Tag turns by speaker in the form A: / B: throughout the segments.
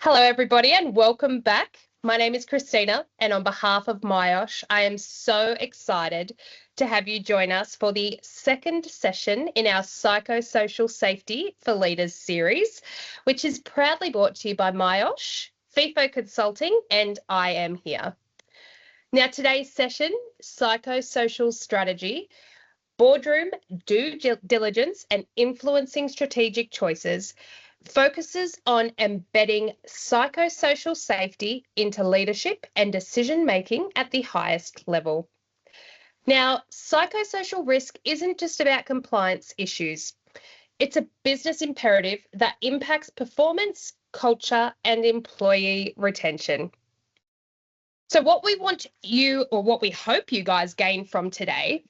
A: Hello, everybody, and welcome back. My name is Christina, and on behalf of myosh, I am so excited to have you join us for the second session in our Psychosocial Safety for Leaders series, which is proudly brought to you by myosh, FEFO Consulting, and I Am Here. Now, today's session, Psychosocial Strategy, Boardroom, Due Diligence, and Influencing Strategic Choices, focuses on embedding psychosocial safety into leadership and decision-making at the highest level. Now, psychosocial risk isn't just about compliance issues. It's a business imperative that impacts performance, culture, and employee retention. So what we want you, or what we hope you guys gain from today,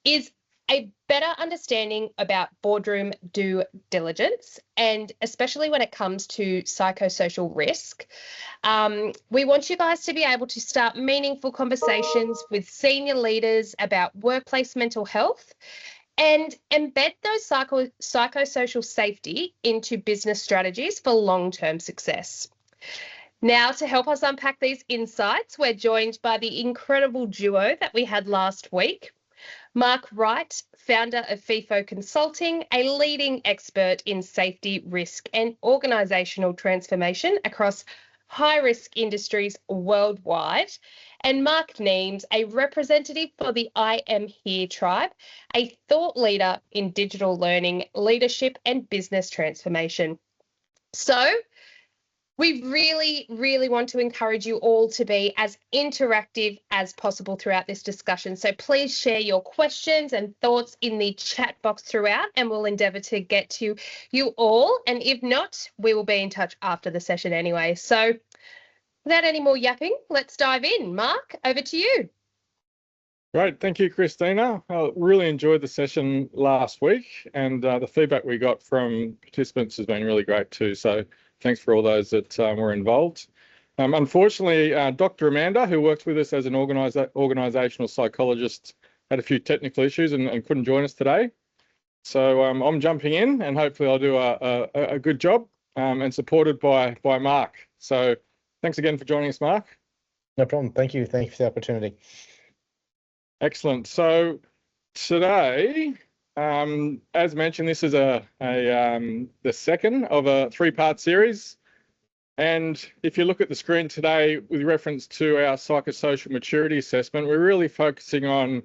A: is a better understanding about boardroom due diligence, and especially when it comes to psychosocial risk. We want you guys to be able to start meaningful conversations with senior leaders about workplace mental health and embed those psychosocial safety into business strategies for long-term success. Now, to help us unpack these insights, we're joined by the incredible duo that we had last week. Marc Wright, founder of FEFO Consulting, a leading expert in safety, risk, and organisational transformation across high-risk industries worldwide, and Marc Niemes, a representative for the I Am Here tribe, a thought leader in digital learning, leadership, and business transformation. So, we really want to encourage you all to be as interactive as possible throughout this discussion. So please share your questions and thoughts in the chat box throughout, and we'll endeavour to get to you all. And if not, we will be in touch after the session anyway. So without any more yapping, let's dive in. Marc, over to you.
B: Great, thank you, Christina. I really enjoyed the session last week, and the feedback we got from participants has been really great too. So thanks for all those that were involved. Unfortunately, Dr. Amanda, who works with us as an organisational psychologist, had a few technical issues and couldn't join us today. So I'm jumping in, and hopefully I'll do a good job, and supported by Marc. So thanks again for joining us, Marc.
C: No problem. Thank you. Thank you for the opportunity.
B: Excellent. So today, as mentioned, this is the second of a three-part series. And if you look at the screen today, with reference to our psychosocial maturity assessment, we're really focusing on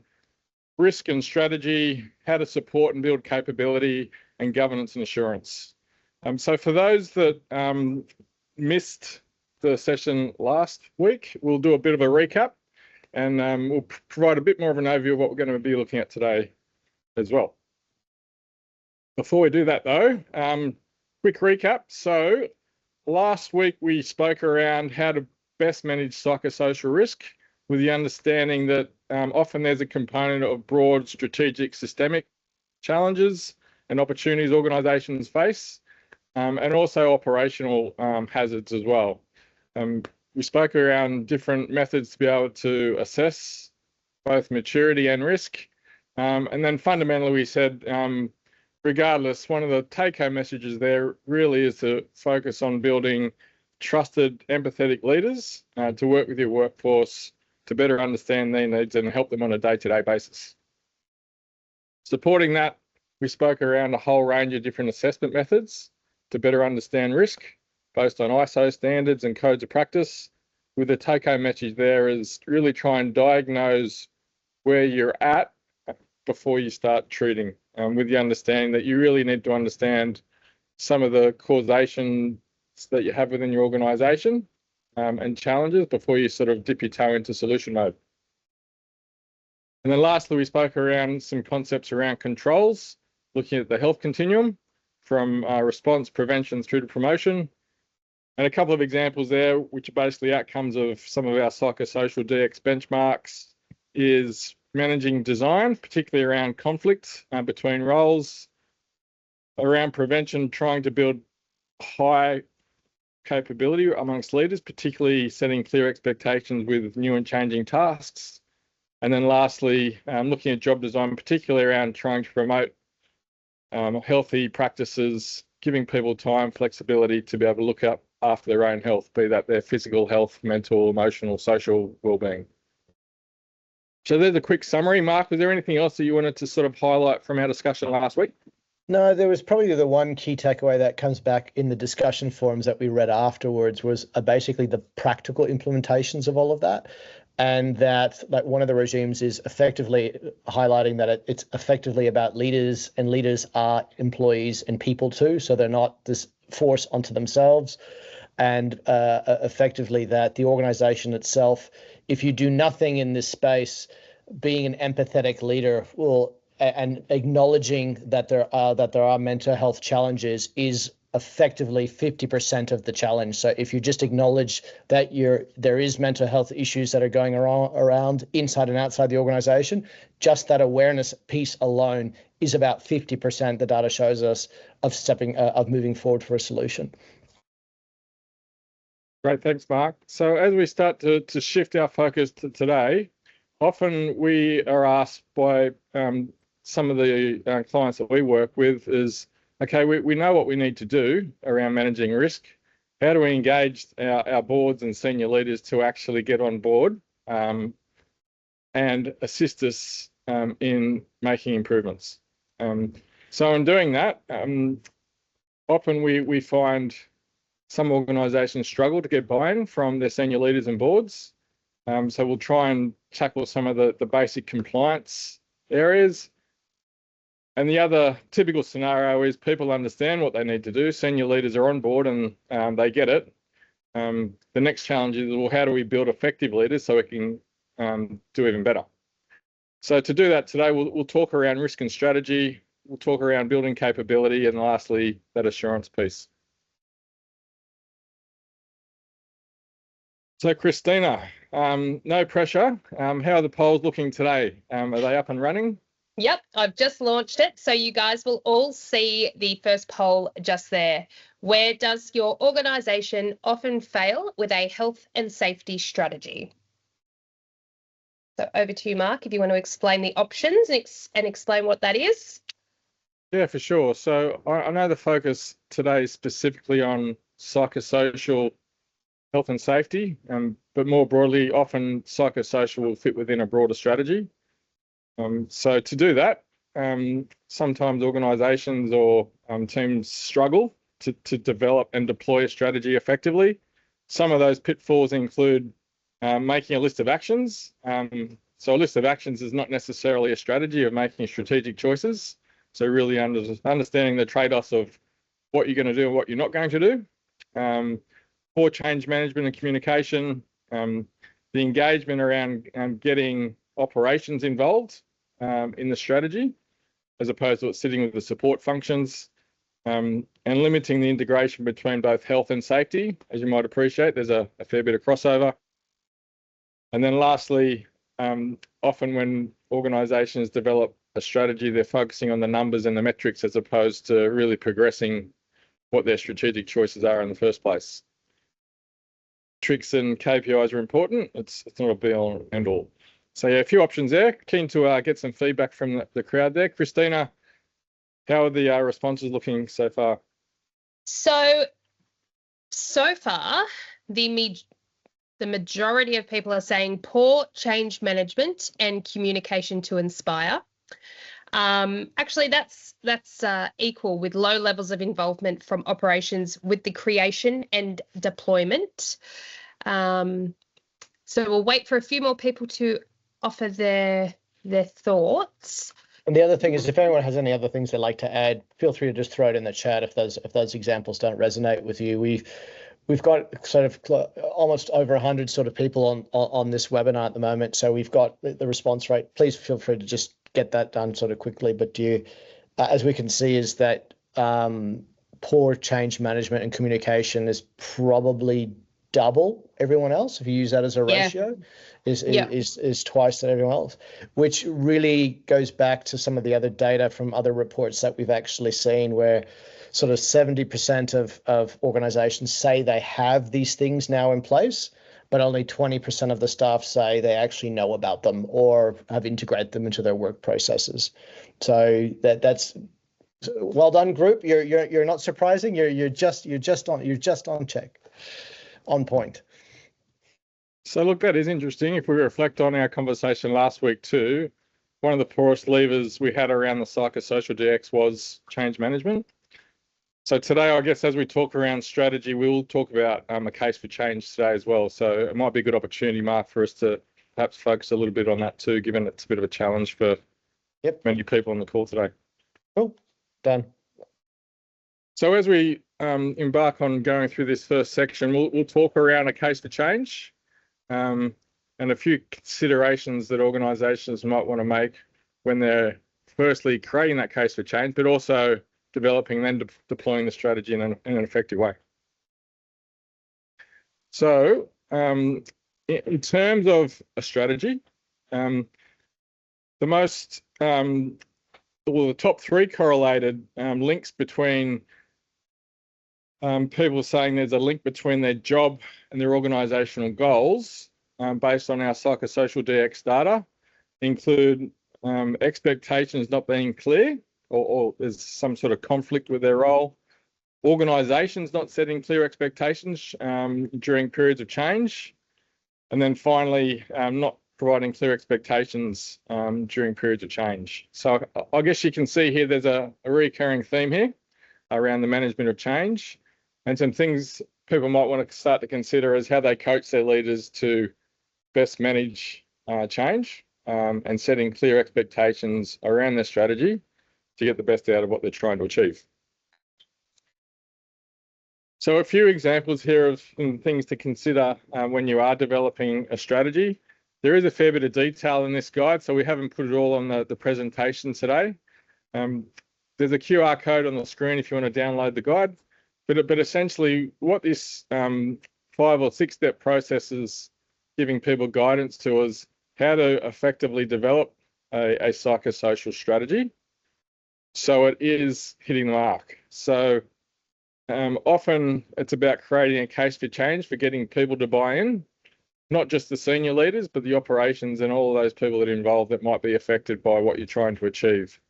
B: risk and strategy, how to support and build capability, and governance and assurance. So for those that missed the session last week, we'll do a bit of a recap, and we'll provide a bit more of an overview of what we're going to be looking at today as well. Before we do that though, quick recap. So last week we spoke around how to best manage psychosocial risk, with the understanding that often there's a component of broad strategic systemic challenges and opportunities organisations face, and also operational hazards as well. We spoke around different methods to be able to assess both maturity and risk. And then fundamentally we said, regardless, one of the take-home messages there really is to focus on building trusted, empathetic leaders to work with your workforce to better understand their needs and help them on a day-to-day basis. Supporting that, we spoke around a whole range of different assessment methods to better understand risk based on ISO standards and codes of practice, with the take-home message there is really try and diagnose where you're at before you start treating, with the understanding that you really need to understand some of the causations that you have within your organisation and challenges before you sort of dip your toe into solution mode. And then lastly, we spoke around some concepts around controls, looking at the health continuum from response, prevention through to promotion. And a couple of examples there, which are basically outcomes of some of our psychosocial DX benchmarks, is managing design, particularly around conflict between roles, around prevention, trying to build high capability amongst leaders, particularly setting clear expectations with new and changing tasks. And then lastly, looking at job design, particularly around trying to promote healthy practices, giving people time, flexibility to be able to look up after their own health, be that their physical health, mental, emotional, social well-being. So there's a quick summary. Marc, was there anything else that you wanted to sort of highlight from our discussion last week?
C: No, there was probably the one key takeaway that comes back in the discussion forums that we read afterwards was basically the practical implementations of all of that. And that like one of the regimes is effectively highlighting that it's effectively about leaders, and leaders are employees and people too. So they're not this force onto themselves. And effectively that the organization itself, if you do nothing in this space, being an empathetic leader will and acknowledging that there are mental health challenges is effectively 50% of the challenge. So if you just acknowledge that there is mental health issues that are going around inside and outside the organization, just that awareness piece alone is about 50%, the data shows us, of moving forward for a solution.
B: Great, thanks, Marc. So as we start to shift our focus to today, often we are asked by some of the clients that we work with is, okay, we know what we need to do around managing risk. How do we engage our boards and senior leaders to actually get on board and assist us in making improvements? So in doing that, often we find some organisations struggle to get buy-in from their senior leaders and boards. So we'll try and tackle some of the basic compliance areas. And the other typical scenario is people understand what they need to do. Senior leaders are on board and they get it. The next challenge is, well, how do we build effective leaders so we can do even better? So to do that today, we'll talk around risk and strategy. We'll talk around building capability, and lastly, that assurance piece. So Christina, no pressure. How are the polls looking today? Are they up and running?
A: Yep, I've just launched it. So you guys will all see the first poll just there. Where does your organisation often fail with a health and safety strategy? So over to you, Marc, if you want to explain the options and explain what that is.
B: Yeah, for sure. So I know the focus today is specifically on psychosocial health and safety, but more broadly, often psychosocial will fit within a broader strategy. So to do that, sometimes organisations or teams struggle to develop and deploy a strategy effectively. Some of those pitfalls include making a list of actions. So a list of actions is not necessarily a strategy of making strategic choices. So really understanding the trade-offs of what you're going to do and what you're not going to do. Poor change management and communication, the engagement around getting operations involved in the strategy, as opposed to it sitting with the support functions, and limiting the integration between both health and safety. As you might appreciate, there's a fair bit of crossover. And then lastly, often when organisations develop a strategy, they're focusing on the numbers and the metrics as opposed to really progressing what their strategic choices are in the first place. Metrics and KPIs are important. It's not a be-all and end-all. So yeah, a few options there. Keen to get some feedback from the crowd there. Christina, how are the responses looking so far?
A: So far, the majority of people are saying poor change management and communication to inspire. Actually, that's equal with low levels of involvement from operations with the creation and deployment. So we'll wait for a few more people to offer their thoughts.
C: And the other thing is, if anyone has any other things they'd like to add, feel free to just throw it in the chat if those examples don't resonate with you. We've got sort of almost over 100 sort of people on this webinar at the moment, so we've got the response rate. Please feel free to just get that done sort of quickly. But as we can see, is that poor change management and communication is probably double everyone else. If you use that as a ratio, is twice that everyone else, which really goes back to some of the other data from other reports that we've actually seen, where sort of 70% of organizations say they have these things now in place, but only 20% of the staff say they actually know about them or have integrated them into their work processes. So that's well done, group. You're not surprising. You're just on check. on point.
B: So look, that is interesting. If we reflect on our conversation last week too, one of the poorest levers we had around the psychosocial DX was change management. So today, I guess, as we talk around strategy, we'll talk about a case for change today as well. So it might be a good opportunity, Marc, for us to perhaps focus a little bit on that too, given it's a bit of a challenge for many people on the call today.
C: Cool, done.
B: So as we embark on going through this first section, we'll talk around a case for change and a few considerations that organisations might want to make when they're firstly creating that case for change, but also developing and then deploying the strategy in an effective way. So in terms of a strategy, the top three correlated links between people saying there's a link between their job and their organisational goals based on our psychosocial DX data include expectations not being clear, or there's some sort of conflict with their role, organisations not setting clear expectations during periods of change, and then finally not providing clear expectations during periods of change. So I guess you can see here there's a recurring theme here around the management of change, and some things people might want to start to consider is how they coach their leaders to best manage change and setting clear expectations around their strategy to get the best out of what they're trying to achieve. So a few examples here of things to consider when you are developing a strategy. There is a fair bit of detail in this guide, so we haven't put it all on the presentation today. There's a QR code on the screen if you want to download the guide. But essentially what this 5 or 6 step process is giving people guidance to is how to effectively develop a psychosocial strategy so it is hitting the mark. So often it's about creating a case for change, for getting people to buy in, not just the senior leaders, but the operations and all of those people that are involved that might be affected by what you're trying to achieve.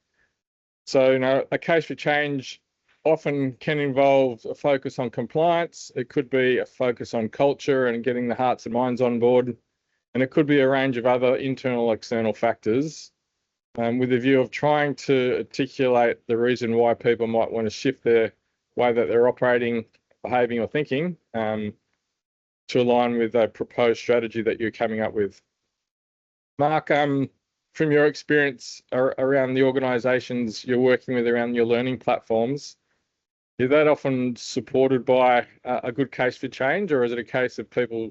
B: So, a case for change often can involve a focus on compliance. It could be a focus on culture and getting the hearts and minds on board. And it could be a range of other internal, external factors with a view of trying to articulate the reason why people might want to shift their way that they're operating, behaving or thinking to align with a proposed strategy that you're coming up with. Marc, from your experience around the organisations you're working with around your learning platforms, is that often supported by a good case for change, or is it a case of people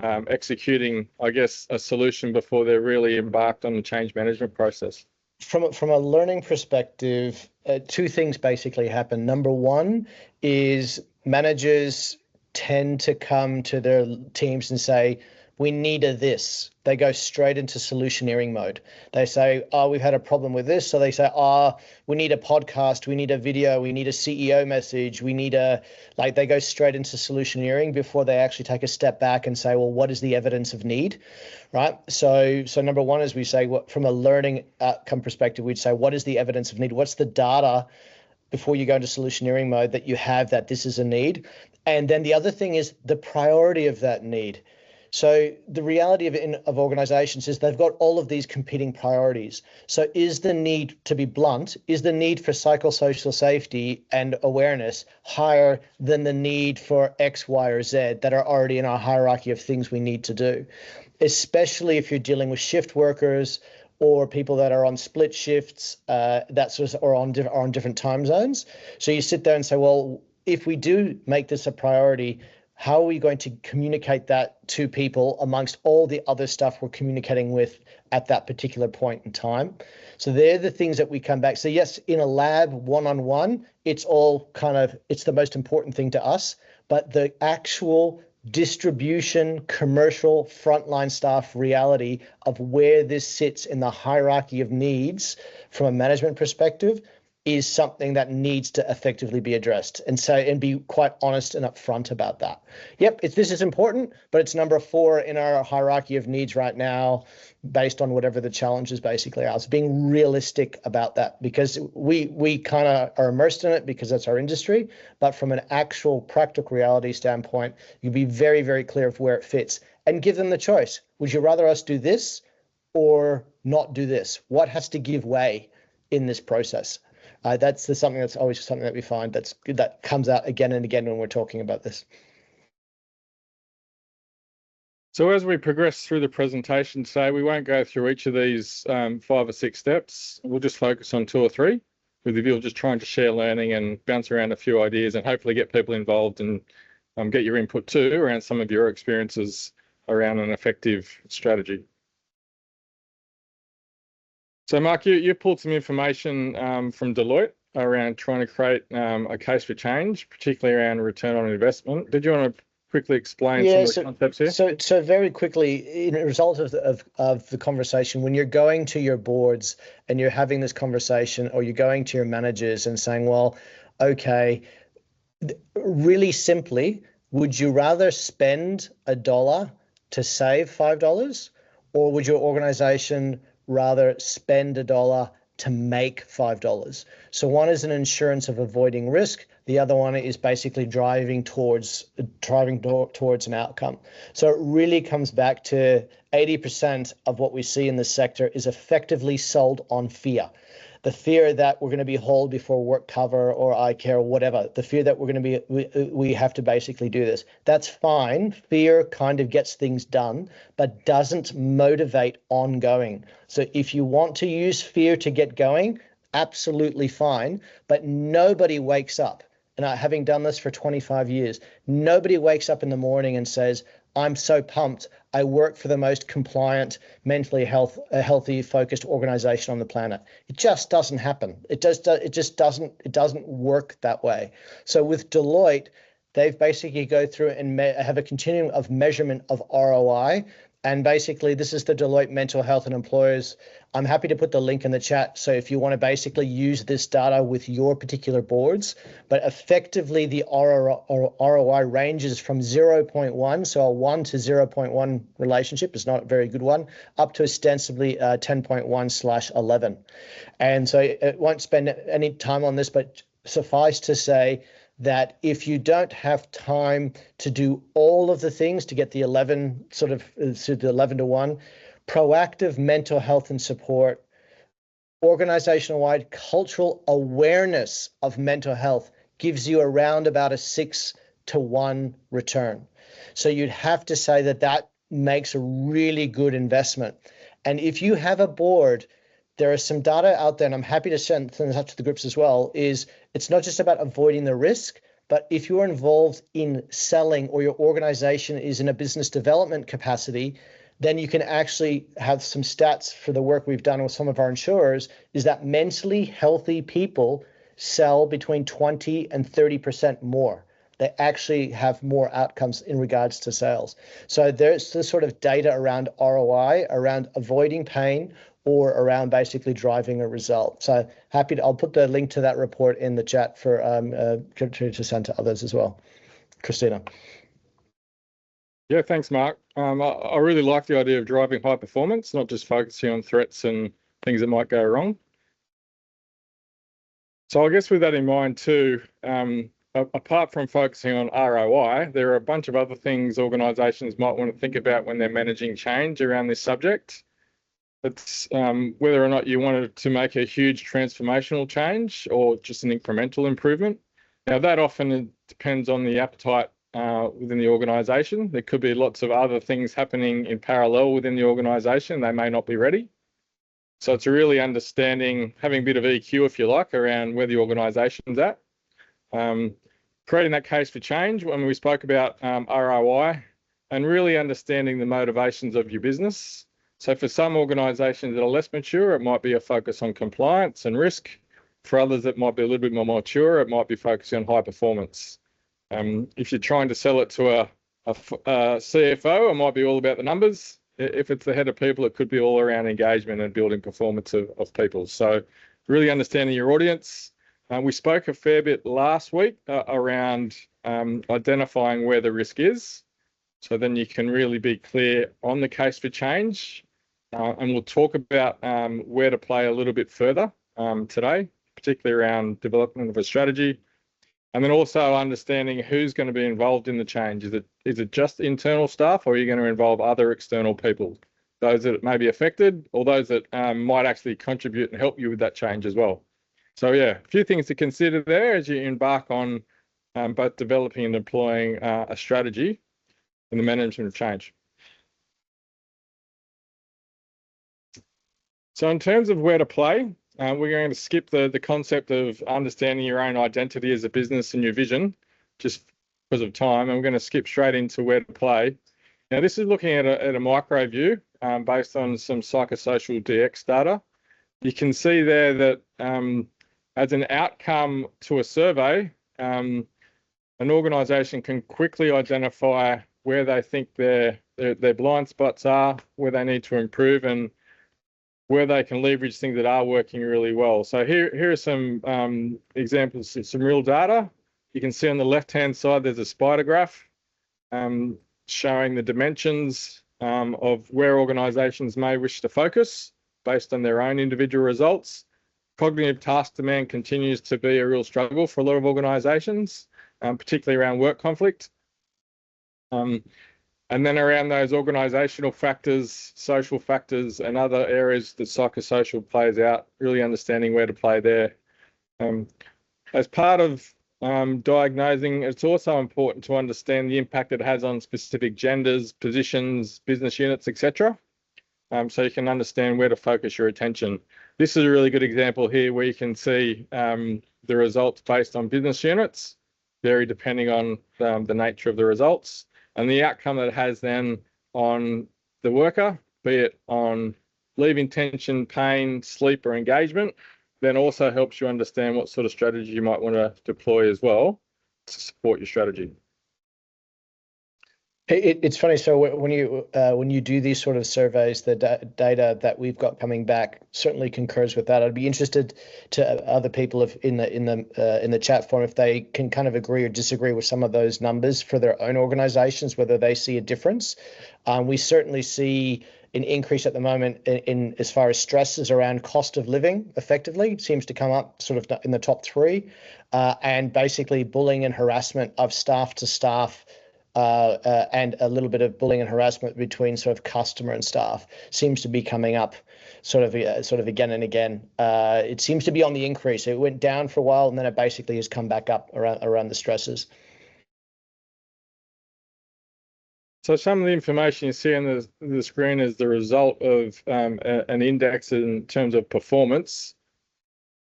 B: executing, I guess, a solution before they're really embarked on the change management process?
C: From a learning perspective, 2 things basically happen. Number one is managers tend to come to their teams and say, we need a this. They go straight into solutioneering mode. They say, oh, we've had a problem with this. So they say, oh, we need a podcast, we need a video, we need a CEO message, we need they go straight into solutioneering before they actually take a step back and say, well, what is the evidence of need, right? So number one is we say, from a learning outcome perspective, we'd say, what is the evidence of need? What's the data before you go into solutioneering mode that you have that this is a need? And then the other thing is the priority of that need. So the reality of organizations is they've got all of these competing priorities. So is the need, to be blunt, is the need for psychosocial safety and awareness higher than the need for X, Y, or Z that are already in our hierarchy of things we need to do? Especially if you're dealing with shift workers or people that are on split shifts, or on different time zones. So you sit there and say, well, if we do make this a priority, how are we going to communicate that to people amongst all the other stuff we're communicating with at that particular point in time? So they're the things that we come back. So yes, in a lab, one-on-one, it's the most important thing to us, but the actual distribution, commercial, frontline staff reality of where this sits in the hierarchy of needs from a management perspective, is something that needs to effectively be addressed, and be quite honest and upfront about that. Yep, this is important, but it's number 4 in our hierarchy of needs right now, based on whatever the challenges basically are. So being realistic about that, because we kind of are immersed in it because that's our industry, but from an actual practical reality standpoint, you'd be very, very clear of where it fits and give them the choice. Would you rather us do this or not do this? What has to give way in this process? That's something that's always something that we find that comes out again and again when we're talking about this.
B: So as we progress through the presentation today, we won't go through each of these 5 or 6 steps. We'll just focus on 2 or 3, with the view of just trying to share learning and bounce around a few ideas and hopefully get people involved and get your input too around some of your experiences around an effective strategy. So Marc, you pulled some information from Deloitte around trying to create a case for change, particularly around return on investment. Did you want to quickly explain some of the concepts here?
C: So very quickly, in a result of the conversation, when you're going to your boards and you're having this conversation, or you're going to your managers and saying, well, okay, really simply, would you rather spend $1 to save $5, or would your organization rather spend $1 to make $5? So one is an insurance of avoiding risk. The other one is basically driving towards an outcome. So it really comes back to 80% of what we see in this sector is effectively sold on fear. The fear that we're going to be hauled before work cover or eye care or whatever. The fear that we have to basically do this. That's fine. Fear kind of gets things done, but doesn't motivate ongoing. So if you want to use fear to get going, absolutely fine. But nobody wakes up, and having done this for 25 years, nobody wakes up in the morning and says, I'm so pumped. I work for the most compliant, mentally healthy, focused organization on the planet. It just doesn't happen. It just doesn't work that way. So with Deloitte, they've basically go through and have a continuum of measurement of ROI. And basically, this is the Deloitte Mental Health and Employers. I'm happy to put the link in the chat. So if you want to basically use this data with your particular boards, but effectively the ROI ranges from 0.1, so a 1 to 0.1 relationship is not a very good one, up to ostensibly 10.1/11. And so it won't spend any time on this, but suffice to say that if you don't have time to do all of the things to get the 11 to 1, proactive mental health and support, organizational-wide cultural awareness of mental health gives you around about a 6 to 1 return. So you'd have to say that makes a really good investment. And if you have a board, there is some data out there, and I'm happy to send this out to the groups as well, it's not just about avoiding the risk, but if you're involved in selling or your organization is in a business development capacity, then you can actually have some stats for the work we've done with some of our insurers, is that mentally healthy people sell between 20 and 30% more. They actually have more outcomes in regards to sales. So there's this sort of data around ROI, around avoiding pain, or around basically driving a result. So I'll put the link to that report in the chat for to send to others as well. Christina.
B: Yeah, thanks, Marc. I really like the idea of driving high performance, not just focusing on threats and things that might go wrong. So I guess with that in mind too, apart from focusing on ROI, there are a bunch of other things organisations might want to think about when they're managing change around this subject. It's whether or not you wanted to make a huge transformational change or just an incremental improvement. Now, that often depends on the appetite within the organisation. There could be lots of other things happening in parallel within the organisation. They may not be ready. So it's really understanding, having a bit of EQ, if you like, around where the organisation's at. Creating that case for change when we spoke about ROI, and really understanding the motivations of your business. So for some organisations that are less mature, it might be a focus on compliance and risk. For others, it might be a little bit more mature. It might be focusing on high performance. If you're trying to sell it to a CFO, it might be all about the numbers. If it's the head of people, it could be all around engagement and building performance of people. So really understanding your audience. We spoke a fair bit last week around identifying where the risk is. So then you can really be clear on the case for change. And we'll talk about where to play a little bit further today, particularly around development of a strategy. And then also understanding who's going to be involved in the change. Is it just internal staff, or are you going to involve other external people? Those that may be affected, or those that might actually contribute and help you with that change as well. So yeah, a few things to consider there as you embark on both developing and deploying a strategy in the management of change. So in terms of where to play, we're going to skip the concept of understanding your own identity as a business and your vision, just because of time, and we're going to skip straight into where to play. Now, this is looking at a micro view based on some psychosocial DX data. You can see there that as an outcome to a survey, an organisation can quickly identify where they think their blind spots are, where they need to improve, and where they can leverage things that are working really well. So here are some examples of some real data. You can see on the left-hand side, there's a spider graph showing the dimensions of where organisations may wish to focus based on their own individual results. Cognitive task demand continues to be a real struggle for a lot of organisations, particularly around work conflict. And then around those organisational factors, social factors, and other areas that psychosocial plays out, really understanding where to play there. As part of diagnosing, it's also important to understand the impact it has on specific genders, positions, business units, etc. So you can understand where to focus your attention. This is a really good example here where you can see the results based on business units, vary depending on the nature of the results. And the outcome that it has then on the worker, be it on leave intention, pain, sleep, or engagement, then also helps you understand what sort of strategy you might want to deploy as well to support your strategy.
C: It's funny. So when you do these sort of surveys, the data that we've got coming back certainly concurs with that. I'd be interested to other people in the chat forum if they can kind of agree or disagree with some of those numbers for their own organisations, whether they see a difference. We certainly see an increase at the moment in as far as stresses around cost of living. Effectively, seems to come up sort of in the top three, and basically bullying and harassment of staff to staff. And a little bit of bullying and harassment between sort of customer and staff seems to be coming up sort of again and again. It seems to be on the increase. It went down for a while and then it basically has come back up around the stresses.
B: So some of the information you see on the screen is the result of an index in terms of performance.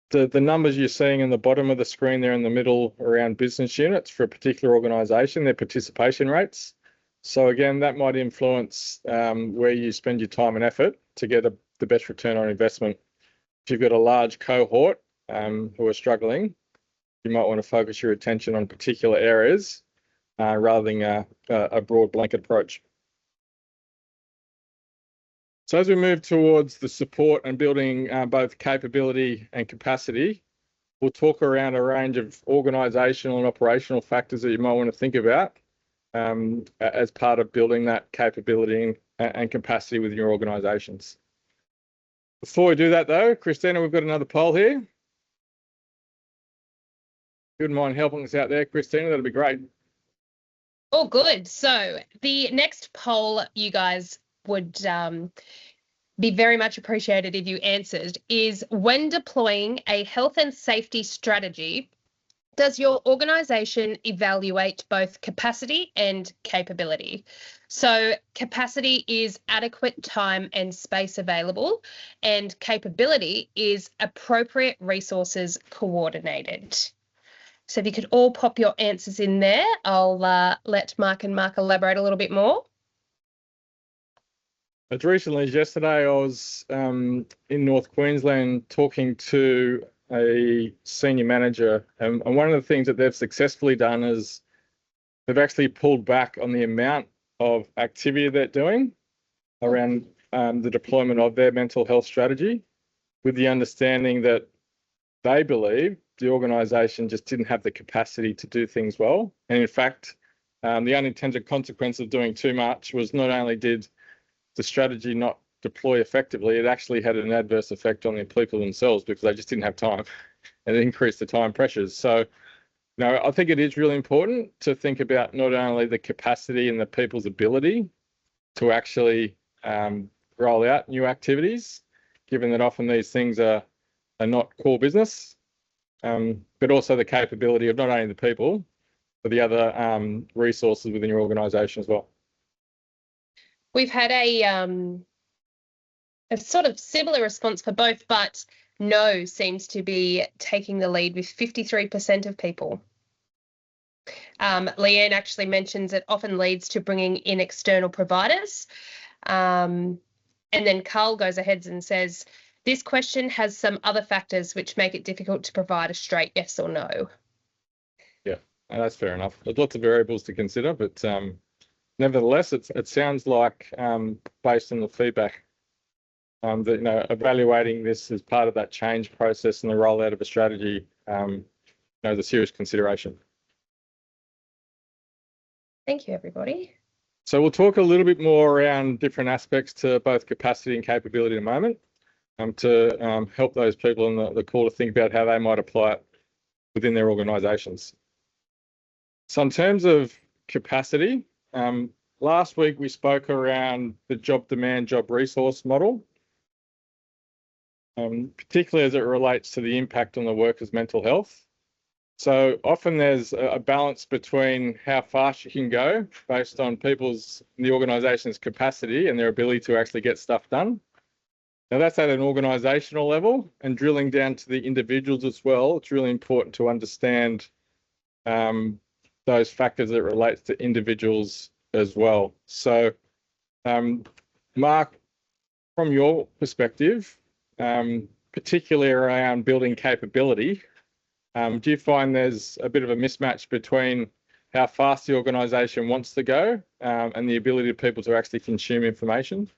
B: The numbers you're seeing in the bottom of the screen there in the middle around business units for a particular organisation, their participation rates. So again, that might influence where you spend your time and effort to get the best return on investment. If you've got a large cohort who are struggling, you might want to focus your attention on particular areas rather than a broad blanket approach. So as we move towards the support and building both capability and capacity, we'll talk around a range of organisational and operational factors that you might want to think about as part of building that capability and capacity within your organisations. Before we do that though, Christina, we've got another poll here. If you wouldn't mind helping us out there, Christina, that'd be great.
A: Oh, good. So the next poll you guys would be very much appreciated if you answered is, when deploying a health and safety strategy, does your organisation evaluate both capacity and capability? So capacity is adequate time and space available, and capability is appropriate resources coordinated. So if you could all pop your answers in there, I'll let Marc and Marc elaborate a little bit more.
B: As recently as yesterday, I was in North Queensland talking to a senior manager, and one of the things that they've successfully done is they've actually pulled back on the amount of activity they're doing around the deployment of their mental health strategy, with the understanding that they believe the organisation just didn't have the capacity to do things well. And in fact, the unintended consequence of doing too much was not only did the strategy not deploy effectively, it actually had an adverse effect on the people themselves because they just didn't have time and it increased the time pressures. So, I think it is really important to think about not only the capacity and the people's ability to actually roll out new activities, given that often these things are not core business, but also the capability of not only the people, but the other resources within your organisation as well.
A: We've had a sort of similar response for both, but no seems to be taking the lead with 53% of people. Leanne actually mentions it often leads to bringing in external providers. And then Carl goes ahead and says, this question has some other factors which make it difficult to provide a straight yes or no.
B: Yeah, that's fair enough. There's lots of variables to consider, but nevertheless, it sounds like, based on the feedback, that evaluating this as part of that change process and the rollout of a strategy is a serious consideration.
A: Thank you, everybody.
B: So we'll talk a little bit more around different aspects to both capacity and capability in a moment, to help those people in the call to think about how they might apply it within their organisations. So in terms of capacity, last week we spoke around the job demand, job resource model, particularly as it relates to the impact on the worker's mental health. So often there's a balance between how fast you can go based on the organisation's capacity and their ability to actually get stuff done. Now that's at an organisational level, and drilling down to the individuals as well. It's really important to understand those factors that relate to individuals as well. So, Marc, from your perspective, particularly around building capability, do you find there's a bit of a mismatch between how fast the organisation wants to go and the ability of people to actually consume information?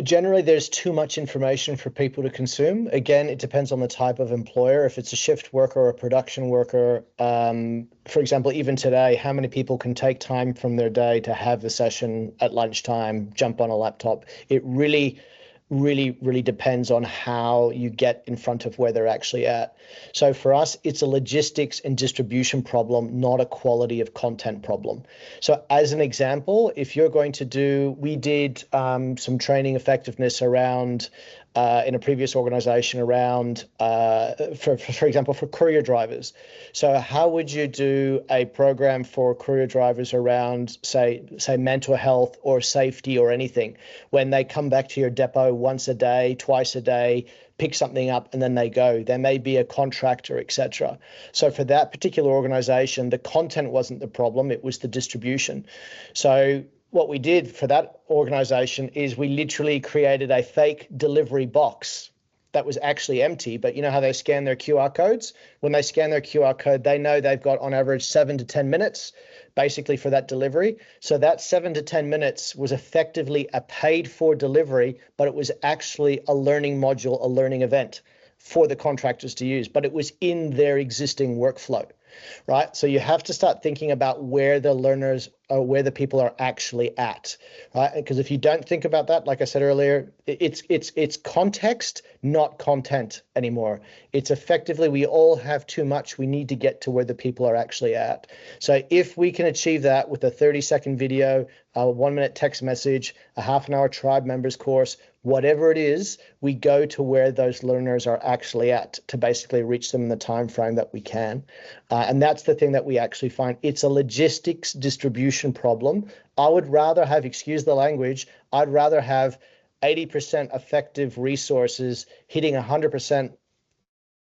C: Generally, there's too much information for people to consume. Again, it depends on the type of employer. If it's a shift worker or a production worker, for example, even today, how many people can take time from their day to have a session at lunchtime, jump on a laptop? It really depends on how you get in front of where they're actually at. So for us, it's a logistics and distribution problem, not a quality of content problem. So as an example, if you're going to we did some training effectiveness around in a previous organization around, for example, for courier drivers. So how would you do a program for courier drivers around, say mental health or safety or anything, when they come back to your depot once a day, twice a day, pick something up and then they go? There may be a contractor, etc. So for that particular organization, the content wasn't the problem, it was the distribution. So what we did for that organization is we literally created a fake delivery box that was actually empty. But you know how they scan their QR codes? When they scan their QR code, they know they've got on average 7 to 10 minutes basically for that delivery. So that 7 to 10 minutes was effectively a paid for delivery, but it was actually a learning module, a learning event for the contractors to use, but it was in their existing workflow. Right. So you have to start thinking about where the learners or where the people are actually at. Right. Because if you don't think about that, like I said earlier, it's context, not content anymore. It's effectively, we all have too much. We need to get to where the people are actually at. So if we can achieve that with a 30-second video, a 1-minute text message, a half-an-hour tribe members course, whatever it is, we go to where those learners are actually at to basically reach them in the time frame that we can. And that's the thing that we actually find. It's a logistics distribution problem. I would rather have, excuse the language, I'd rather have 80% effective resources hitting 100%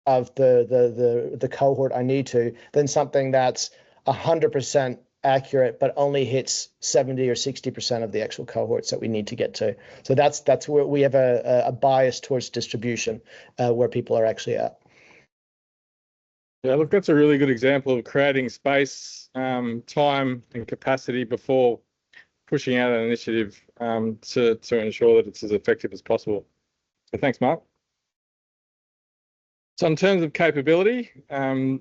C: of the cohort I need to than something that's 100% accurate but only hits 70 or 60% of the actual cohorts that we need to get to. So that's where we have a bias towards distribution, where people are actually at.
B: Yeah, look, that's a really good example of creating space, time and capacity before pushing out an initiative to ensure that it's as effective as possible. So thanks, Marc. So in terms of capability, in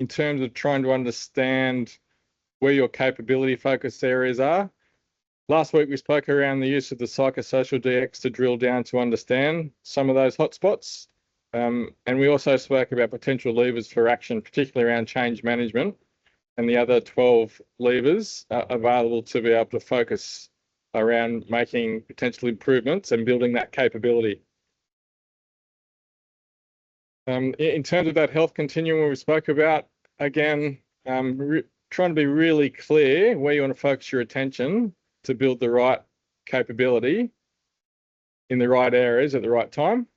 B: terms of trying to understand where your capability focus areas are, last week we spoke around the use of the psychosocial DX to drill down to understand some of those hotspots. And we also spoke about potential levers for action, particularly around change management and the other 12 levers available to be able to focus around making potential improvements and building that capability. In terms of that health continuum we spoke about, again, trying to be really clear where you want to focus your attention to build the right capability in the right areas at the right time.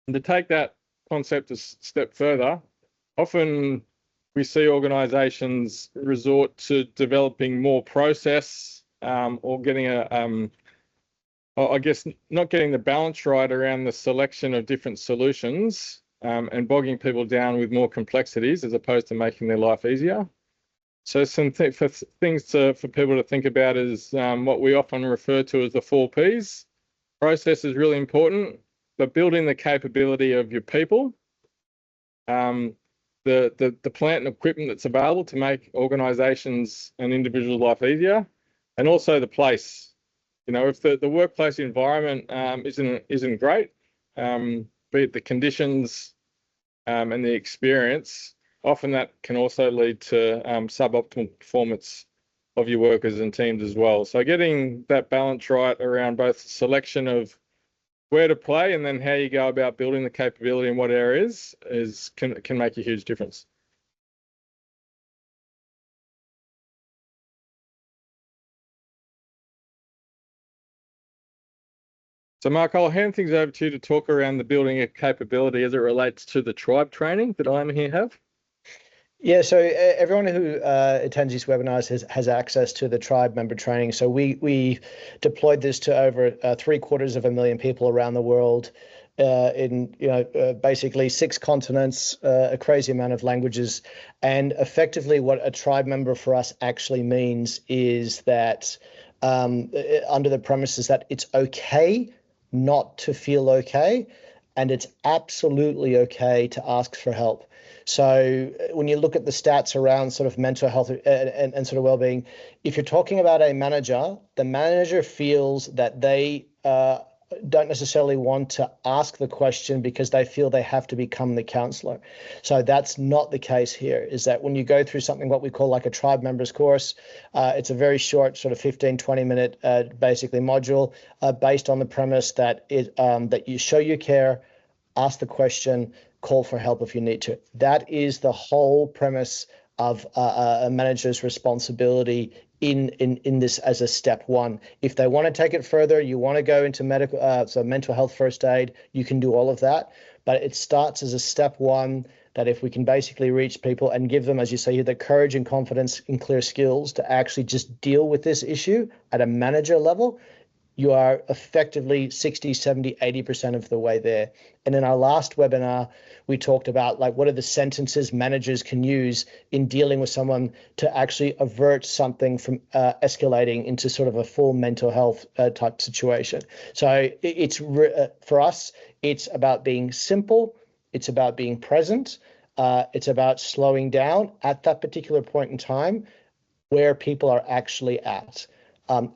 B: And to take that concept a step further, often we see organisations resort to developing more process or getting I guess not getting the balance right around the selection of different solutions and bogging people down with more complexities as opposed to making their life easier. So some things for people to think about is what we often refer to as the 4 Ps. Process is really important, but building the capability of your people, the plant and equipment that's available to make organisations and individuals' life easier, and also the place. You know, if the workplace environment isn't great, be it the conditions and the experience, often that can also lead to suboptimal performance of your workers and teams as well. So getting that balance right around both selection of where to play and then how you go about building the capability in what areas can make a huge difference. So Marc, I'll hand things over to you to talk around the building of capability as it relates to the tribe training that I'm here have.
C: Yeah, so everyone who attends these webinars has access to the tribe member training. So we deployed this to over 750,000 people around the world in basically 6 continents, a crazy amount of languages. And effectively what a tribe member for us actually means is that under the premises that it's okay not to feel okay, and it's absolutely okay to ask for help. So when you look at the stats around sort of mental health and sort of well-being, if you're talking about a manager, the manager feels that they don't necessarily want to ask the question because they feel they have to become the counselor. So that's not the case here, is that when you go through something what we call like a tribe members course, it's a very short sort of 15-20 minute basically module based on the premise that that you show you care, ask the question, call for help if you need to. That is the whole premise of a manager's responsibility in this as a step 1. If they want to take it further, you want to go into medical, so mental health first aid, you can do all of that. But it starts as a step 1 that if we can basically reach people and give them, as you say, the courage and confidence and clear skills to actually just deal with this issue at a manager level, you are effectively 60, 70, 80% of the way there. And in our last webinar, we talked about like what are the sentences managers can use in dealing with someone to actually avert something from escalating into sort of a full mental health type situation. So it's for us, it's about being simple. It's about being present. It's about slowing down at that particular point in time where people are actually at.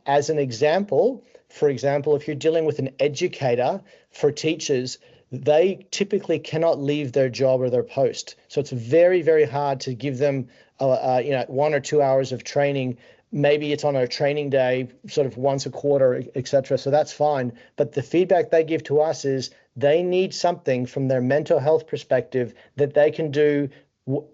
C: As an example, for example, if you're dealing with an educator for teachers, they typically cannot leave their job or their post. So it's very, very hard to give them 1 or 2 hours of training. Maybe it's on a training day, sort of once a quarter, etc. So that's fine. But the feedback they give to us is they need something from their mental health perspective that they can do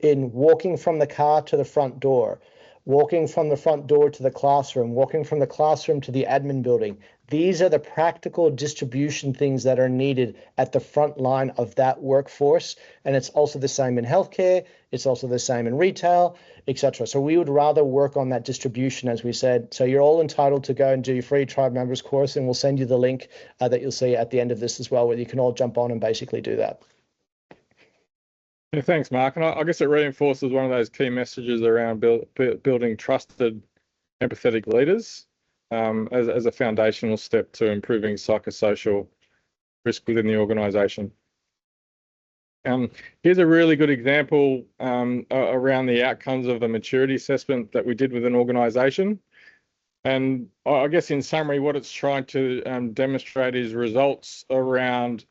C: in walking from the car to the front door, walking from the front door to the classroom, walking from the classroom to the admin building. These are the practical distribution things that are needed at the front line of that workforce. And it's also the same in healthcare. It's also the same in retail, etc. So we would rather work on that distribution, as we said. So you're all entitled to go and do your free tribe members course, and we'll send you the link that you'll see at the end of this as well, where you can all jump on and basically do that.
B: Yeah, thanks, Marc. And I guess it reinforces one of those key messages around building trusted, empathetic leaders as a foundational step to improving psychosocial risk within the organisation. Here's a really good example around the outcomes of a maturity assessment that we did with an organisation. And I guess in summary, what it's trying to demonstrate is results around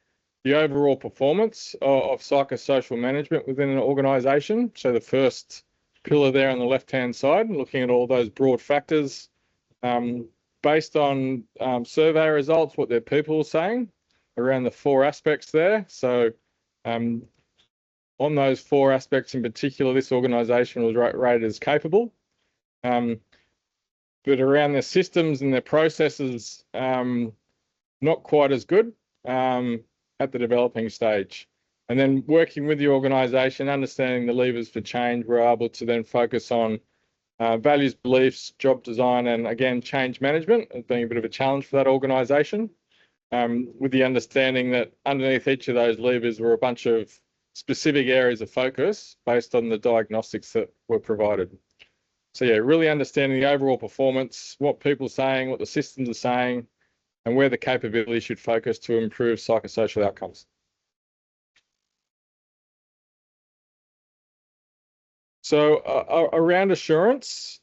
B: the overall performance of psychosocial management within an organisation. So the first pillar there on the left-hand side, looking at all those broad factors based on survey results, what their people are saying around the 4 aspects there. So on those 4 aspects in particular, this organisation was rated as capable. But around their systems and their processes, not quite as good at the developing stage. And then working with the organisation, understanding the levers for change, we're able to then focus on values, beliefs, job design, and again, change management as being a bit of a challenge for that organisation, with the understanding that underneath each of those levers were a bunch of specific areas of focus based on the diagnostics that were provided. So yeah, really understanding the overall performance, what people are saying, what the systems are saying, and where the capability should focus to improve psychosocial outcomes. So around assurance,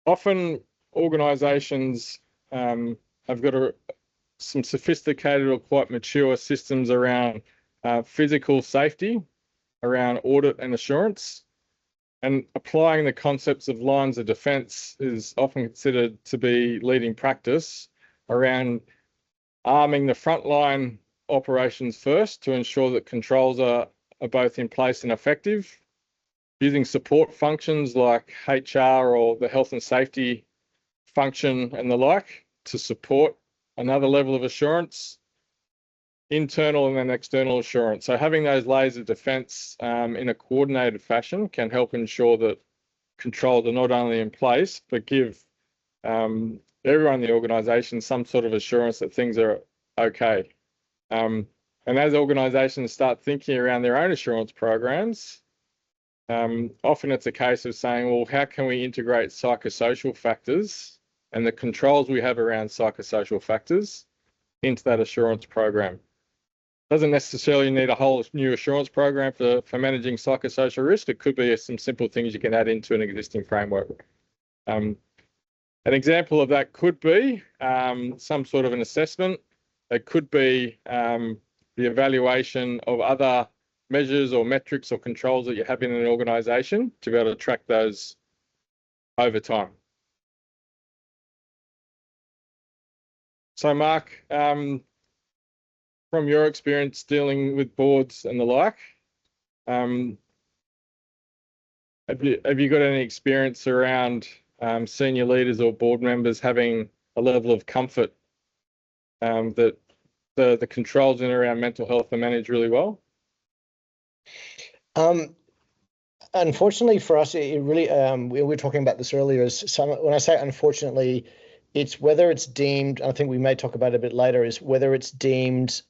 B: often organisations have got some sophisticated or quite mature systems around physical safety, around audit and assurance. And applying the concepts of lines of defence is often considered to be leading practice around arming the frontline operations first to ensure that controls are both in place and effective, using support functions like HR or the health and safety function and the like to support another level of assurance, internal and then external assurance. So having those layers of defence in a coordinated fashion can help ensure that controls are not only in place, but give everyone in the organisation some sort of assurance that things are okay. And as organisations start thinking around their own assurance programs, often it's a case of saying, well, how can we integrate psychosocial factors and the controls we have around psychosocial factors into that assurance program? Doesn't necessarily need a whole new assurance program for managing psychosocial risk. It could be some simple things you can add into an existing framework. An example of that could be some sort of an assessment. It could be the evaluation of other measures or metrics or controls that you have in an organisation to be able to track those over time. So Marc, from your experience dealing with boards and the like, have you got any experience around senior leaders or board members having a level of comfort that the controls in and around mental health are managed really well?
C: Unfortunately for us, it really, we were talking about this earlier, when I say unfortunately, it's whether it's deemed, I think we may talk about it a bit later, is whether it's deemed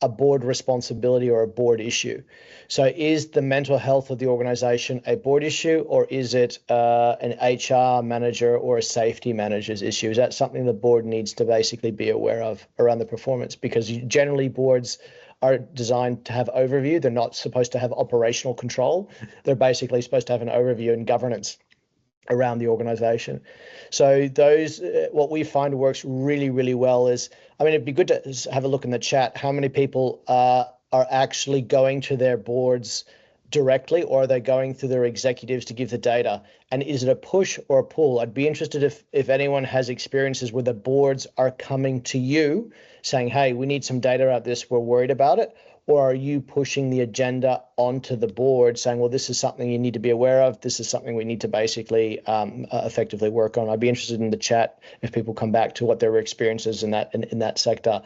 C: a board responsibility or a board issue. So is the mental health of the organization a board issue, or is it an HR manager or a safety manager's issue? Is that something the board needs to basically be aware of around the performance? Because generally boards are designed to have overview. They're not supposed to have operational control. They're basically supposed to have an overview and governance around the organization. So those, what we find works really, really well is, I mean, it'd be good to have a look in the chat, how many people are actually going to their boards directly, or are they going through their executives to give the data? And is it a push or a pull? I'd be interested if anyone has experiences where the boards are coming to you saying, hey, we need some data out this, we're worried about it. Or are you pushing the agenda onto the board saying, well, this is something you need to be aware of. This is something we need to basically effectively work on. I'd be interested in the chat if people come back to what their experiences in that sector.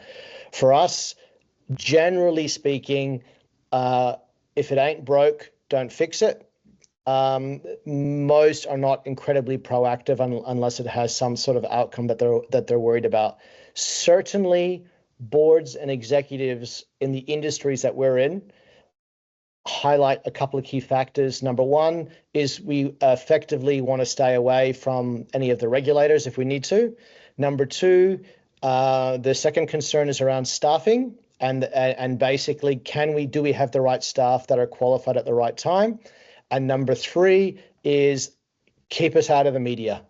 C: For us, generally speaking, if it ain't broke, don't fix it. Most are not incredibly proactive unless it has some sort of outcome that they're worried about. Certainly, boards and executives in the industries that we're in highlight a couple of key factors. Number one is we effectively want to stay away from any of the regulators if we need to. Number two, the second concern is around staffing. and basically, do we have the right staff that are qualified at the right time? And number 3 is keep us out of the media,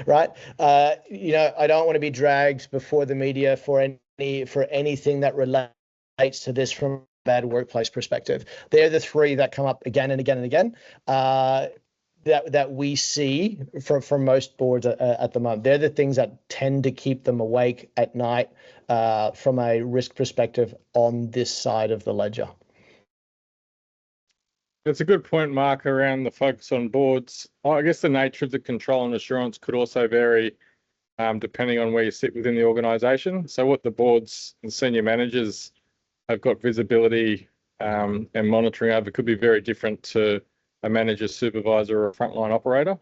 C: right? I don't want to be dragged before the media for anything that relates to this from a bad workplace perspective. They're the 3 that come up again and again and again. That we see from most boards at the moment. They're the things that tend to keep them awake at night from a risk perspective on this side of the ledger.
B: That's a good point, Mark, around the focus on boards. I guess the nature of the control and assurance could also vary depending on where you sit within the organisation. So what the boards and senior managers have got visibility and monitoring over could be very different to a manager, supervisor, or a frontline operator.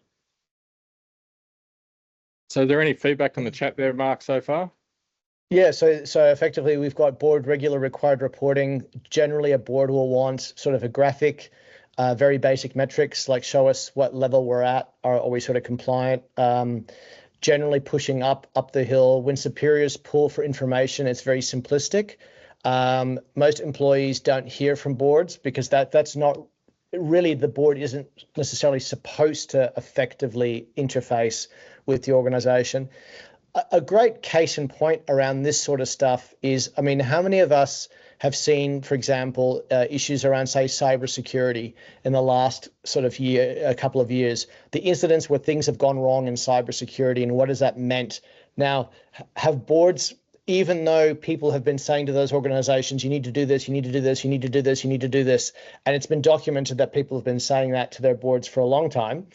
B: So is there any feedback on the chat there, Mark, so far?
C: Yeah, so effectively we've got board regular required reporting. Generally a board will want sort of a graphic, very basic metrics like show us what level we're at, are we sort of compliant? Generally pushing up the hill. When superiors pull for information, it's very simplistic. Most employees don't hear from boards because that's not really, the board isn't necessarily supposed to effectively interface with the organization. A great case in point around this sort of stuff is, I mean, how many of us have seen, for example, issues around, say, cybersecurity in the last sort of a couple of years, the incidents where things have gone wrong in cybersecurity, and what has that meant? Now, have boards, even though people have been saying to those organizations, you need to do this, you need to do this, you need to do this, you need to do this, and it's been documented that people have been saying that to their boards for a long time.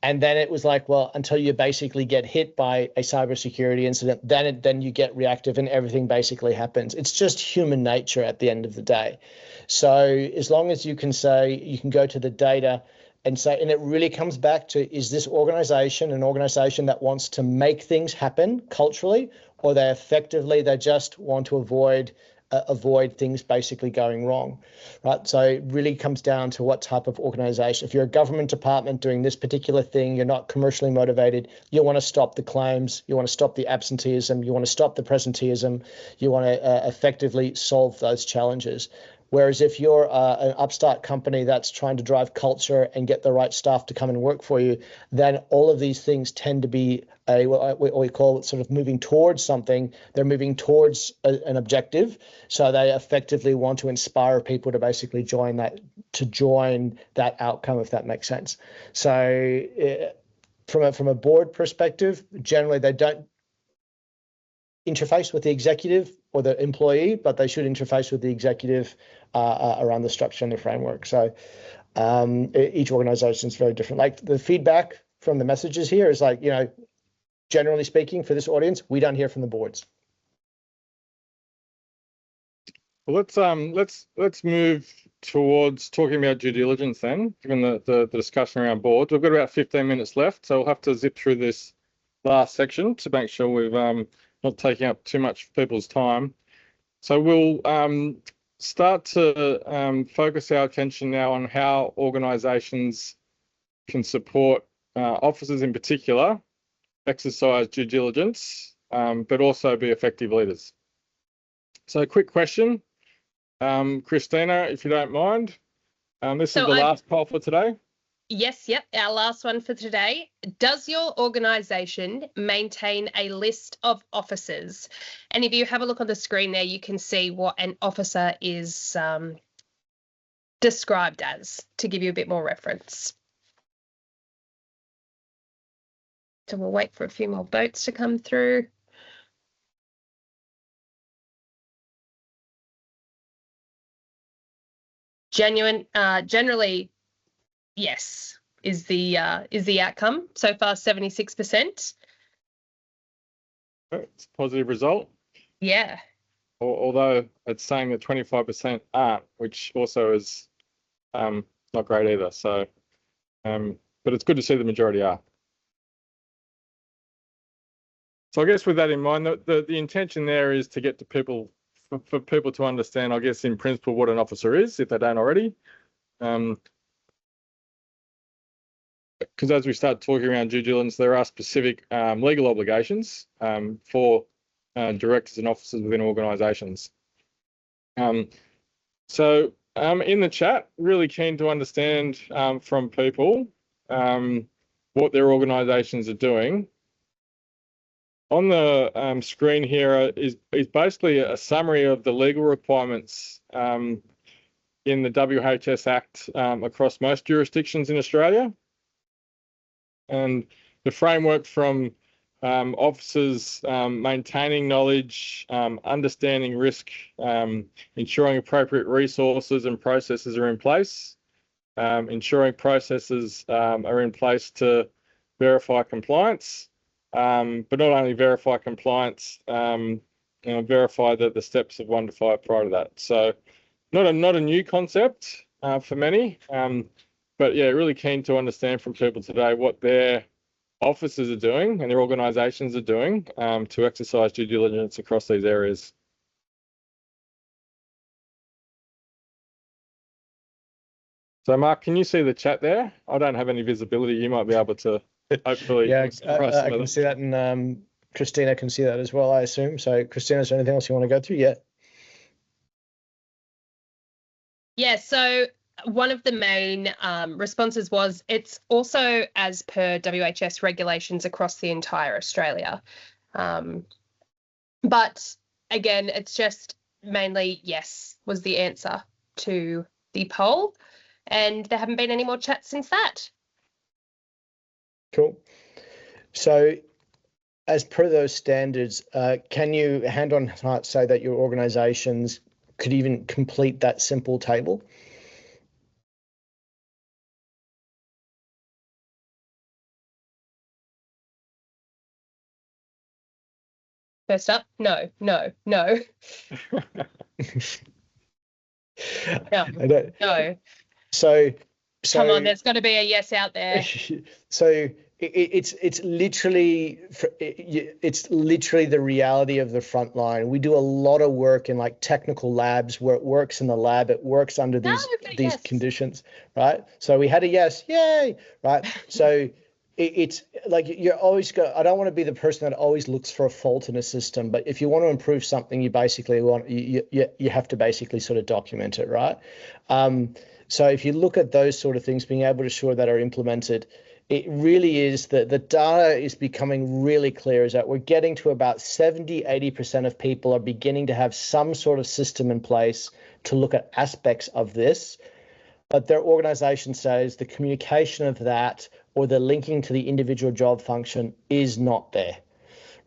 C: And then it was like, well, until you basically get hit by a cybersecurity incident, then you get reactive and everything basically happens. It's just human nature at the end of the day. So as long as you can say, you can go to the data and say, and it really comes back to, is this organization an organization that wants to make things happen culturally, or they just want to avoid things basically going wrong, right? So it really comes down to what type of organization. If you're a government department doing this particular thing, you're not commercially motivated, you want to stop the claims, you want to stop the absenteeism, you want to stop the presenteeism, you want to effectively solve those challenges. Whereas if you're an upstart company that's trying to drive culture and get the right staff to come and work for you, then all of these things tend to be what we call it sort of moving towards something. They're moving towards an objective. So they effectively want to inspire people to basically join that outcome, if that makes sense. So from a board perspective, generally they don't interface with the executive or the employee, but they should interface with the executive around the structure and the framework. So each organization is very different. Like the feedback from the messages here is like, generally speaking, for this audience, we don't hear from the boards.
B: Well, let's move towards talking about due diligence then, given the discussion around boards. We've got about 15 minutes left, so we'll have to zip through this last section to make sure we've not taking up too much of people's time. So we'll start to focus our attention now on how organisations can support officers in particular exercise due diligence, but also be effective leaders. So quick question, Christina, if you don't mind. This is the last poll for today.
A: Yes, yep, our last one for today. Does your organisation maintain a list of officers? And if you have a look on the screen there, you can see what an officer is described as, to give you a bit more reference. So we'll wait for a few more votes to come through. Generally, yes, is the outcome. So far, 76%.
B: It's a positive result.
A: Yeah.
B: Although it's saying that 25% aren't, which also is not great either. So, but it's good to see the majority are. So I guess with that in mind, the intention there is to get to people, for people to understand, I guess, in principle, what an officer is, if they don't already. Because as we start talking around due diligence, there are specific legal obligations for directors and officers within organisations. So in the chat, really keen to understand from people what their organisations are doing. On the screen here is basically a summary of the legal requirements in the WHS Act across most jurisdictions in Australia. And the framework from officers maintaining knowledge, understanding risk, ensuring appropriate resources and processes are in place, ensuring processes are in place to verify compliance, but not only verify compliance, verify the steps of 1 to 5 prior to that. So not a new concept for many, but yeah, really keen to understand from people today what their officers are doing and their organisations are doing to exercise due diligence across these areas. So Marc, can you see the chat there? I don't have any visibility. You might be able to hopefully.
C: Yeah, I can see that, and Christina can see that as well, I assume. So Christina, is there anything else you want to go through? Yeah.
A: Yeah, so one of the main responses was it's also as per WHS regulations across the entire Australia. But again, it's just mainly yes was the answer to the poll, and there haven't been any more chats since that.
C: Cool. So as per those standards, can you hand on heart say that your organisations could even complete that simple table?
A: First up, no. No. So come on, there's got to be a yes out there.
C: So it's literally the reality of the front line. We do a lot of work in like technical labs where it works in the lab, it works under these conditions, right? So we had a yes, yay, right? So it's like you're always I don't want to be the person that always looks for a fault in a system, but if you want to improve something, you basically you have to basically sort of document it, right? So if you look at those sort of things, being able to ensure that are implemented, it really is that the data is becoming really clear, is that we're getting to about 70–80% of people are beginning to have some sort of system in place to look at aspects of this, but their organization says the communication of that or the linking to the individual job function is not there.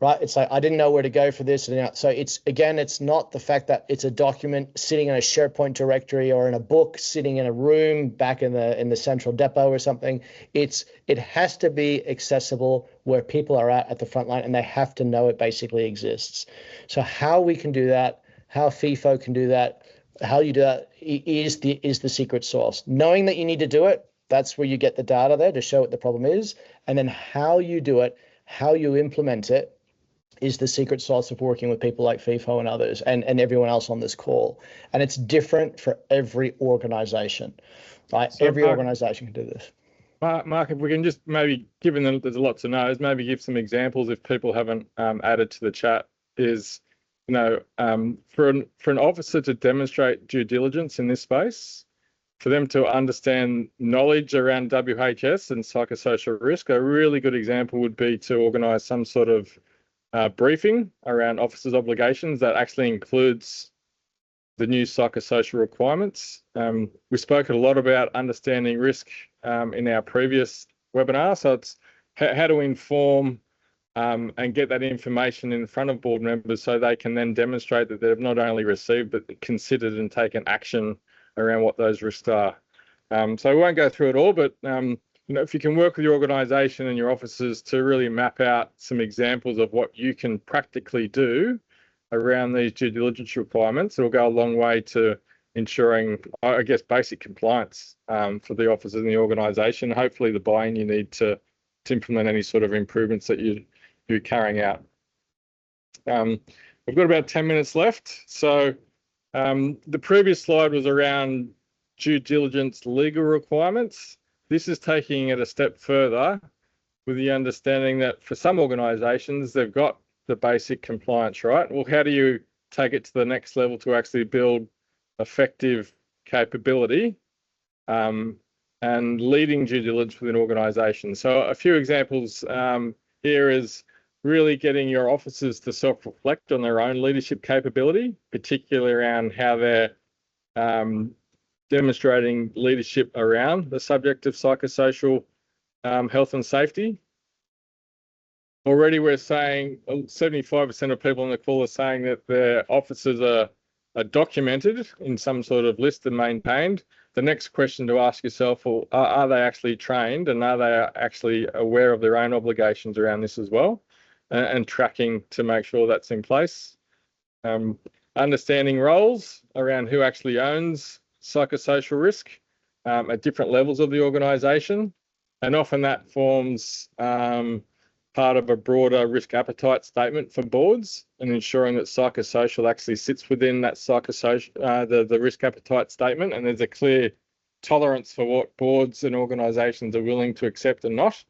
C: Right, it's like I didn't know where to go for this, and so it's not the fact that it's a document sitting in a SharePoint directory or in a book sitting in a room back in the central depot or something. It has to be accessible where people are at the front line, and they have to know it basically exists. So how we can do that, how FEFO can do that, how you do that is the secret sauce. Knowing that you need to do it, that's where you get the data there to show what the problem is, and then how you do it, how you implement it, is the secret sauce of working with people like FEFO and others and everyone else on this call. And it's different for every organization, right? So every organization can do this.
B: Marc, if we can just maybe, given that there's a lot to know, maybe give some examples if people haven't added to the chat, is, for an officer to demonstrate due diligence in this space, for them to understand knowledge around WHS and psychosocial risk, a really good example would be to organise some sort of briefing around officers' obligations that actually includes the new psychosocial requirements. We spoke a lot about understanding risk in our previous webinar. So it's how to inform and get that information in front of board members so they can then demonstrate that they've not only received but considered and taken action around what those risks are. So we won't go through it all, but if you can work with your organisation and your officers to really map out some examples of what you can practically do around these due diligence requirements, it'll go a long way to ensuring, I guess, basic compliance for the officers in the organisation. Hopefully, the buy-in you need to implement any sort of improvements that you're carrying out. We've got about 10 minutes left. So the previous slide was around due diligence legal requirements. This is taking it a step further with the understanding that for some organisations, they've got the basic compliance, right? Well, how do you take it to the next level to actually build effective capability and leading due diligence within organisations. So a few examples here is really getting your officers to self-reflect on their own leadership capability, particularly around how they're demonstrating leadership around the subject of psychosocial health and safety. Already we're saying 75% of people on the call are saying that their officers are documented in some sort of list and maintained. The next question to ask yourself, well, are they actually trained, and are they actually aware of their own obligations around this as well, and tracking to make sure that's in place. Understanding roles around who actually owns psychosocial risk at different levels of the organisation, and often that forms part of a broader risk appetite statement for boards, and ensuring that psychosocial actually sits within that psychosocial the risk appetite statement, and there's a clear tolerance for what boards and organisations are willing to accept and not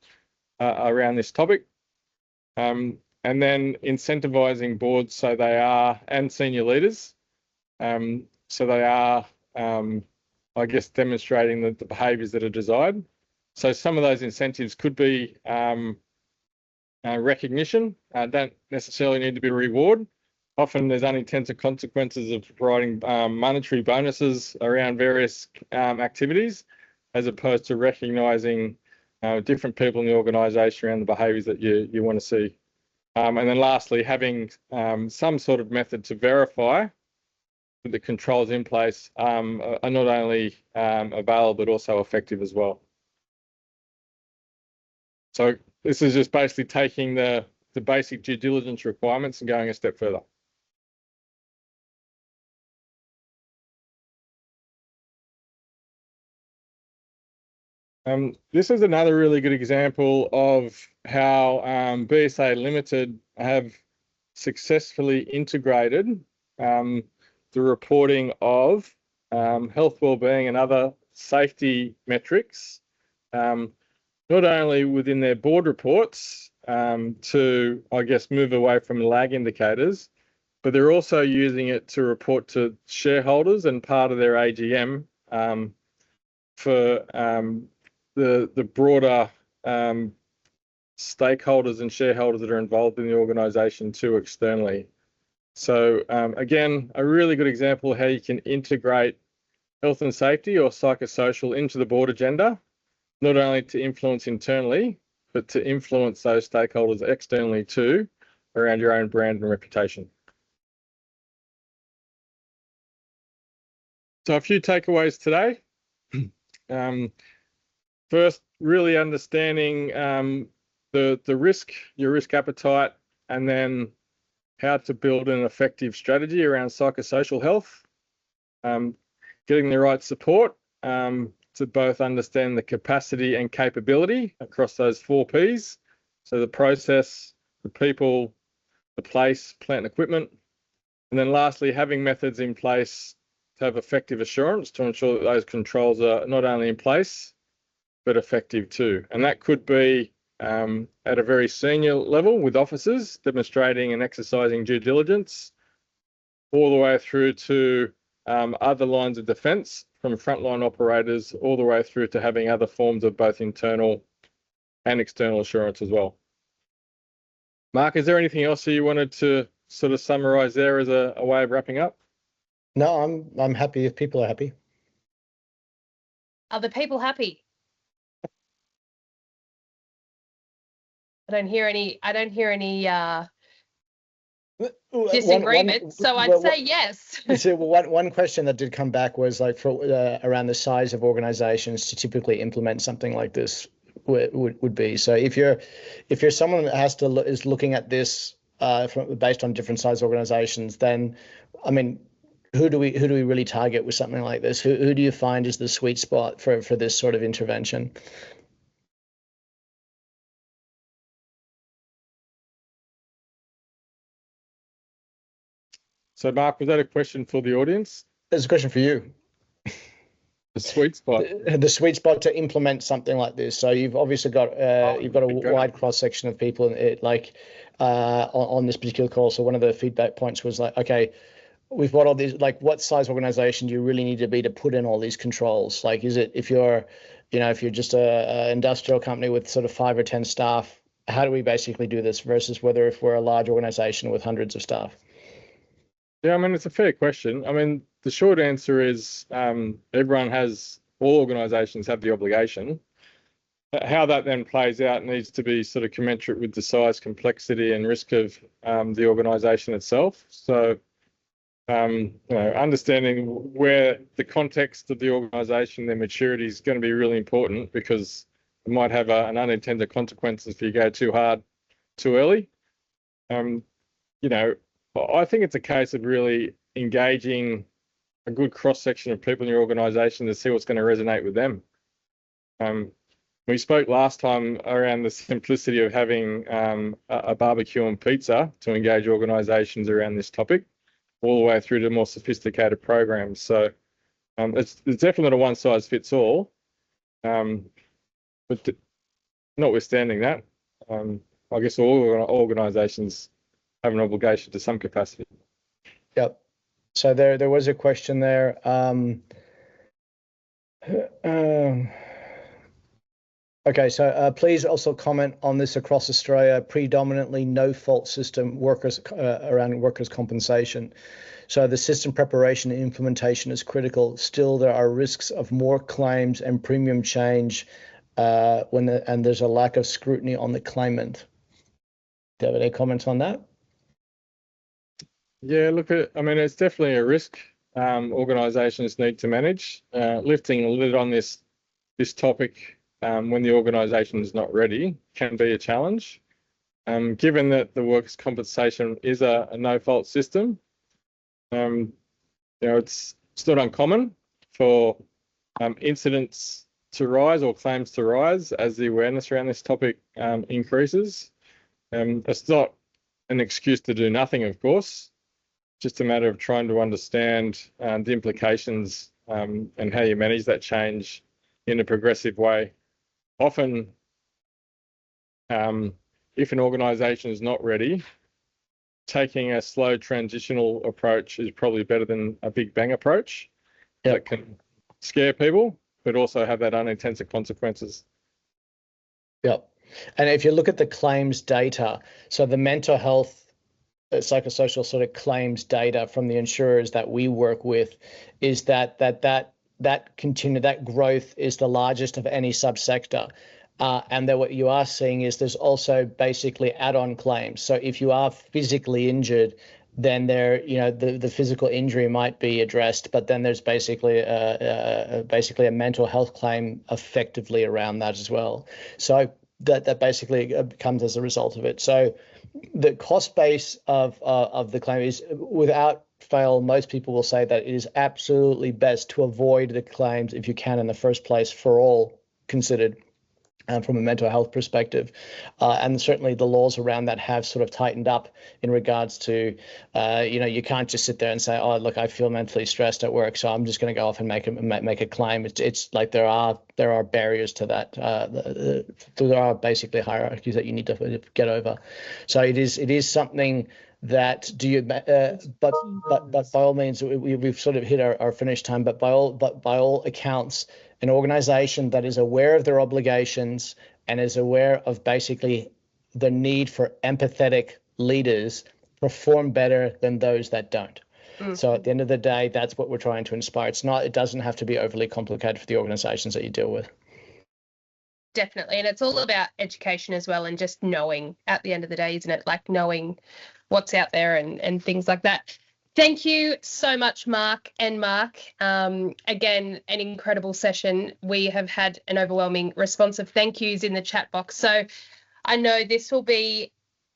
B: around this topic. And then incentivising boards so they are, and senior leaders, so they are, I guess, demonstrating the behaviours that are desired. So some of those incentives could be recognition, don't necessarily need to be a reward. Often there's unintended consequences of providing monetary bonuses around various activities, as opposed to recognising different people in the organisation around the behaviours that you want to see. And then lastly, having some sort of method to verify that the controls in place are not only available, but also effective as well. So this is just basically taking the basic due diligence requirements and going a step further. This is another really good example of how BSA Limited have successfully integrated the reporting of health, wellbeing and other safety metrics, not only within their board reports to, I guess, move away from lag indicators, but they're also using it to report to shareholders and part of their AGM for the broader stakeholders and shareholders that are involved in the organisation too externally. So again, a really good example of how you can integrate health and safety or psychosocial into the board agenda, not only to influence internally, but to influence those stakeholders externally too, around your own brand and reputation. So a few takeaways today. First, really understanding the risk, your risk appetite, and then how to build an effective strategy around psychosocial health. Getting the right support to both understand the capacity and capability across those 4 Ps. So the process, the people, the place, plant and equipment. And then lastly, having methods in place to have effective assurance to ensure that those controls are not only in place, but effective too. And that could be at a very senior level with officers demonstrating and exercising due diligence, all the way through to other lines of defence, from frontline operators all the way through to having other forms of both internal and external assurance as well. Marc, is there anything else that you wanted to sort of summarise there as a way of wrapping up?
C: No, I'm happy if people are happy.
A: Are the people happy? I don't hear any disagreement, so I'd say yes.
C: So one question that did come back was like for around the size of organizations to typically implement something like this would be. So if you're someone that is looking at this based on different size organizations, then I mean, who do we really target with something like this? Who do you find is the sweet spot for this sort of intervention?
B: So Marc, was that a question for the audience?
C: It's a question for you.
B: The sweet spot.
C: The sweet spot to implement something like this. So you've obviously got a wide cross section of people on this particular call. So one of the feedback points was like, okay, we've got all these, like, what size organization do you really need to be to put in all these controls? Like, is it, if you're, if you're just a industrial company with sort of 5 or 10 staff, how do we basically do this versus whether if we're a large organization with hundreds of staff?
B: Yeah, I mean, it's a fair question. I mean, the short answer is all organisations have the obligation. How that then plays out needs to be sort of commensurate with the size, complexity, and risk of the organisation itself. So, understanding where the context of the organisation, their maturity is going to be really important, because it might have an unintended consequences if you go too hard too early. I think it's a case of really engaging a good cross-section of people in your organisation to see what's going to resonate with them. We spoke last time around the simplicity of having a barbecue and pizza to engage organisations around this topic, all the way through to more sophisticated programs. So it's definitely not a one-size-fits-all. But notwithstanding that, I guess all organisations have an obligation to some capacity.
C: Yep. So there was a question there. Okay, so please also comment on this across Australia, predominantly no-fault system around workers' compensation. So the system preparation and implementation is critical. Still, there are risks of more claims and premium change and there's a lack of scrutiny on the claimant. Do you have any comments on that?
B: Yeah, look, I mean, it's definitely a risk organisations need to manage. Lifting a lid on this topic when the organisation is not ready can be a challenge. Given that the workers' compensation is a no-fault system, it's not uncommon for incidents to rise or claims to rise as the awareness around this topic increases. It's not an excuse to do nothing, of course. Just a matter of trying to understand the implications and how you manage that change in a progressive way. Often, if an organisation is not ready, taking a slow transitional approach is probably better than a big bang approach. Yep. That can scare people, but also have that unintended consequences.
C: Yep. And if you look at the claims data, so the mental health psychosocial sort of claims data from the insurers that we work with is that growth is the largest of any subsector. And then what you are seeing is there's also basically add-on claims. So if you are physically injured, then the physical injury might be addressed, but then there's basically a mental health claim effectively around that as well. So that basically comes as a result of it. So the cost base of the claim is, without fail, most people will say that it is absolutely best to avoid the claims if you can in the first place, for all considered. From a mental health perspective, and certainly the laws around that have sort of tightened up in regards to, you can't just sit there and say, oh, look, I feel mentally stressed at work, so I'm just going to go off and make a claim. It's like there are barriers to that. There are basically hierarchies that you need to get over. So it is something that but by all means, we've sort of hit our finish time. But by all accounts, an organization that is aware of their obligations and is aware of basically the need for empathetic leaders perform better than those that don't. So at the end of the day, that's what we're trying to inspire. It doesn't have to be overly complicated for the organizations that you deal with.
A: Definitely. And it's all about education as well, and just knowing at the end of the day, isn't it? Like knowing what's out there and things like that. Thank you so much, Marc and Marc. Again, an incredible session. We have had an overwhelming response of thank yous in the chat box. So I know this will be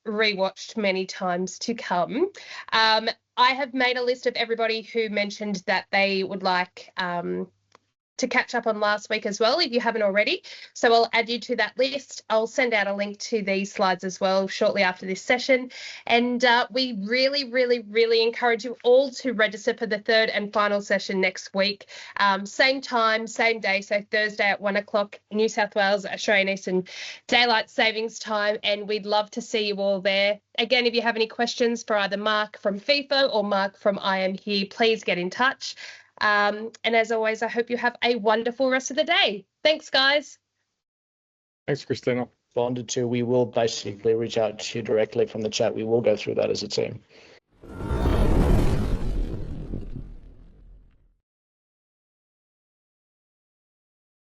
A: rewatched many times to come. I have made a list of everybody who mentioned that they would like to catch up on last week as well if you haven't already. So I'll add you to that list. I'll send out a link to these slides as well shortly after this session. And we really, really, really encourage you all to register for the third and final session next week. Same time, same day, so Thursday at 1 o'clock, New South Wales, Australian Eastern Daylight Savings Time, and we'd love to see you all there. Again, if you have any questions for either Marc from FEFO or Marc from I Am Here, please get in touch. And as always, I hope you have a wonderful rest of the day. Thanks, guys.
B: Thanks, Christina.
C: Responded to, we will basically reach out to you directly from the chat. We will go through that as a team.